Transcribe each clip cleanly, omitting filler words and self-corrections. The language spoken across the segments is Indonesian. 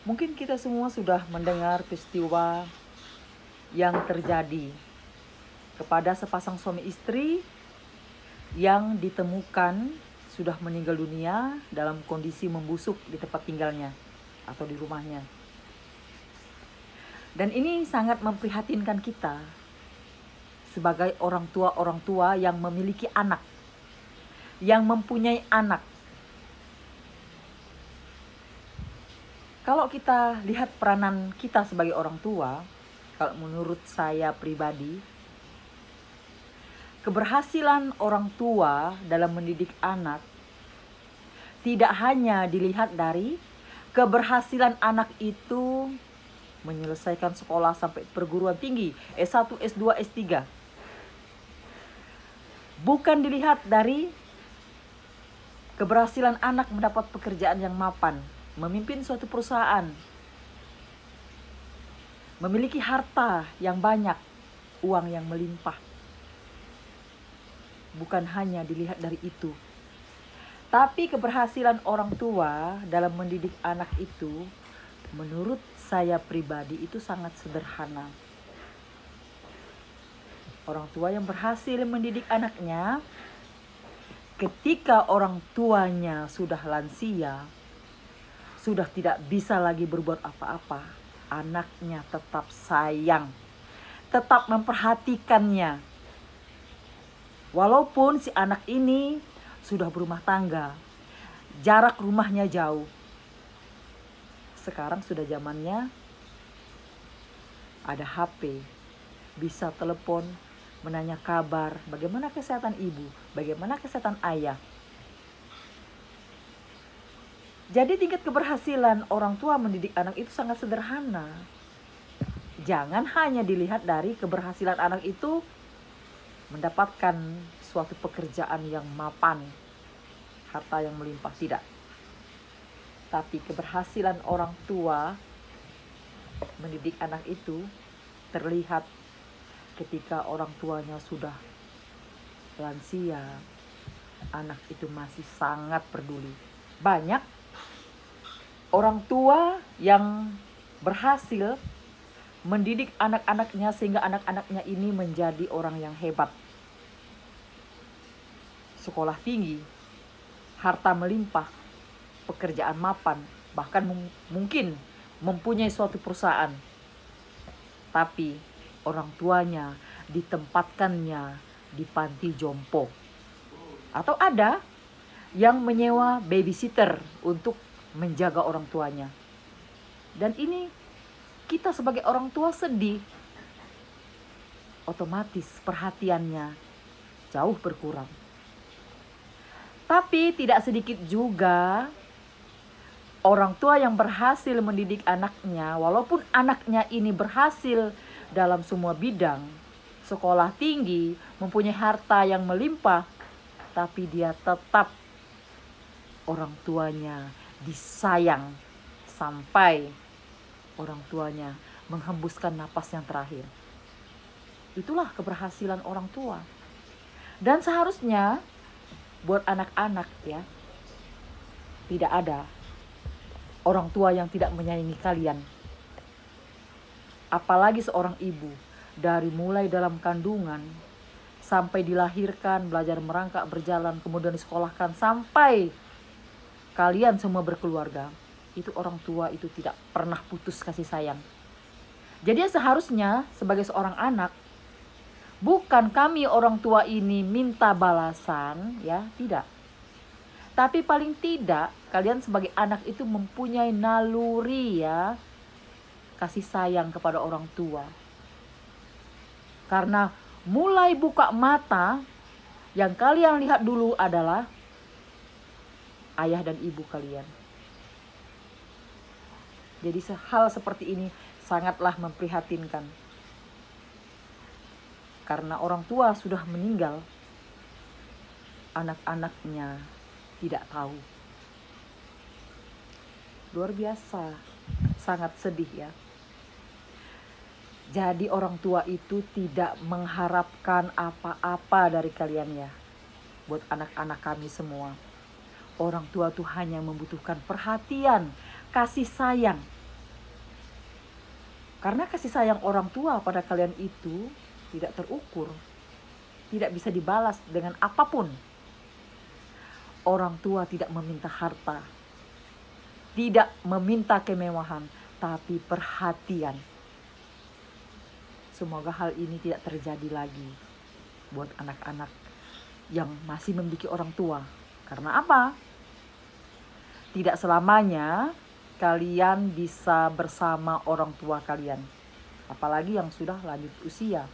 Mungkin kita semua sudah mendengar peristiwa yang terjadi kepada sepasang suami istri yang ditemukan sudah meninggal dunia dalam kondisi membusuk di tempat tinggalnya atau di rumahnya. Dan ini sangat memprihatinkan kita sebagai orang tua yang memiliki anak, yang mempunyai anak. Kalau kita lihat peranan kita sebagai orang tua, kalau menurut saya pribadi, keberhasilan orang tua dalam mendidik anak tidak hanya dilihat dari keberhasilan anak itu menyelesaikan sekolah sampai perguruan tinggi, S1, S2, S3. Bukan dilihat dari keberhasilan anak mendapat pekerjaan yang mapan, memimpin suatu perusahaan, memiliki harta yang banyak, uang yang melimpah. Bukan hanya dilihat dari itu. Tapi keberhasilan orang tua dalam mendidik anak itu, menurut saya pribadi itu sangat sederhana. Orang tua yang berhasil mendidik anaknya, ketika orang tuanya sudah lansia, sudah tidak bisa lagi berbuat apa-apa, anaknya tetap sayang, tetap memperhatikannya. Walaupun si anak ini sudah berumah tangga, jarak rumahnya jauh. Sekarang sudah zamannya ada HP, bisa telepon, menanya kabar, bagaimana kesehatan ibu, bagaimana kesehatan ayah. Jadi tingkat keberhasilan orang tua mendidik anak itu sangat sederhana. Jangan hanya dilihat dari keberhasilan anak itu mendapatkan suatu pekerjaan yang mapan, harta yang melimpah, tidak. Tapi keberhasilan orang tua mendidik anak itu terlihat ketika orang tuanya sudah lansia, anak itu masih sangat peduli. Banyak orang tua yang berhasil mendidik anak-anaknya sehingga anak-anaknya ini menjadi orang yang hebat. Sekolah tinggi, harta melimpah, pekerjaan mapan, bahkan mungkin mempunyai suatu perusahaan. Tapi orang tuanya ditempatkannya di panti jompo. Atau ada yang menyewa babysitter untuk menjaga orang tuanya. Dan ini kita sebagai orang tua sedih. Otomatis perhatiannya jauh berkurang. Tapi tidak sedikit juga orang tua yang berhasil mendidik anaknya, walaupun anaknya ini berhasil dalam semua bidang, sekolah tinggi, mempunyai harta yang melimpah, tapi dia tetap orang tuanya disayang sampai orang tuanya menghembuskan napas yang terakhir. Itulah keberhasilan orang tua. Dan seharusnya buat anak-anak ya, tidak ada orang tua yang tidak menyayangi kalian. Apalagi seorang ibu, dari mulai dalam kandungan sampai dilahirkan, belajar merangkak, berjalan, kemudian disekolahkan sampai kalian semua berkeluarga, itu orang tua itu tidak pernah putus kasih sayang. Jadi seharusnya sebagai seorang anak, bukan kami orang tua ini minta balasan, ya, tidak. Tapi paling tidak kalian sebagai anak itu mempunyai naluri ya, kasih sayang kepada orang tua. Karena mulai buka mata, yang kalian lihat dulu adalah ayah dan ibu kalian. Jadi hal seperti ini sangatlah memprihatinkan. Karena orang tua sudah meninggal, anak-anaknya tidak tahu. Luar biasa, sangat sedih ya. Jadi orang tua itu tidak mengharapkan apa-apa dari kalian ya. Buat anak-anak kami semua. Orang tua tuh hanya membutuhkan perhatian, kasih sayang. Karena kasih sayang orang tua pada kalian itu tidak terukur, tidak bisa dibalas dengan apapun. Orang tua tidak meminta harta, tidak meminta kemewahan, tapi perhatian. Semoga hal ini tidak terjadi lagi buat anak-anak yang masih memiliki orang tua. Karena apa? Tidak selamanya kalian bisa bersama orang tua kalian, apalagi yang sudah lanjut usia.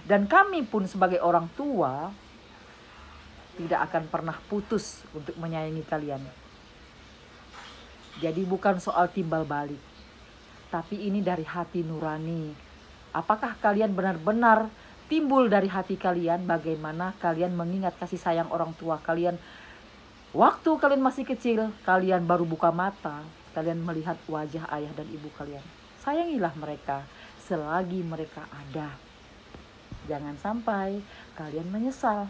Dan kami pun sebagai orang tua tidak akan pernah putus untuk menyayangi kalian. Jadi bukan soal timbal balik, tapi ini dari hati nurani. Apakah kalian benar-benar timbul dari hati kalian? Bagaimana kalian mengingat kasih sayang orang tua kalian waktu kalian masih kecil, kalian baru buka mata, kalian melihat wajah ayah dan ibu kalian. Sayangilah mereka selagi mereka ada. Jangan sampai kalian menyesal